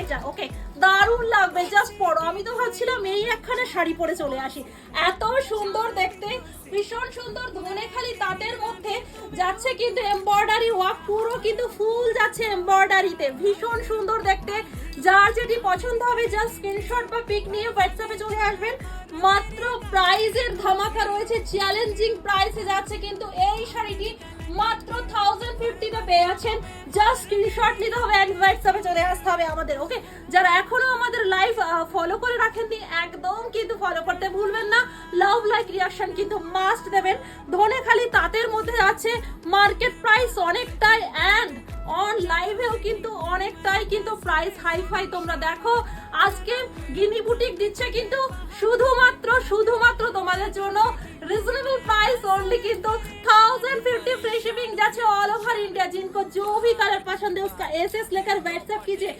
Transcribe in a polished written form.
এটা ওকে দারুণ লাগবে, জাস্ট পরো। আমি তো ভাবছিলাম এই একখানে শাড়ি পরে চলে আসি, এত সুন্দর দেখতে, ভীষণ সুন্দর। ধনেখালি তাঁতের মধ্যে যাচ্ছে কিন্তু এমব্রয়ডারি ওয়ার্ক, পুরো কিন্তু ফুল যাচ্ছে এমব্রয়ডারিতে, ভীষণ সুন্দর দেখতে। যার যেটি পছন্দ হবে জাস্ট স্ক্রিনশট বা পিক নিয়ে হোয়াটসঅ্যাপে চলে আসবেন। মাত্র প্রাইজের ধামাকা রয়েছে, চ্যালেঞ্জিং প্রাইসে যাচ্ছে কিন্তু এই শাড়িটি মাত্র 1050 পেয়ে যাচ্ছেন। জাস্ট স্ক্রিনশট নিতে হবে এন্ড হোয়াটসঅ্যাপে চলে আসতে হবে আমাদের, ওকে। যারা এখনো আমাদের লাইভ ফলো করে রাখেননি একদম কিন্তু ফলো করতে ভুলবেন না, লাভ লাইক রিঅ্যাকশন কিন্তু মাস্ট দেবেন। ধনেখালি তাঁতের মধ্যে আছে, মার্কেট প্রাইস অনেকটাই এন্ড অন লাইভেও কিন্তু অনেকটাই কিন্তু প্রাইস হাইফাই। তোমরা দেখো আজকে গিনি বুটিক দিচ্ছে কিন্তু শুধুমাত্র তোমাদের জন্য रीजनेबल प्राइस ओनली किंतु 1050 फ्री शिपिंग जाচ্ছে ऑल ओवर इंडिया। जिनको जो भी कलर पसंद है उसका एसएस लेकर व्हाट्सएप कीजिए।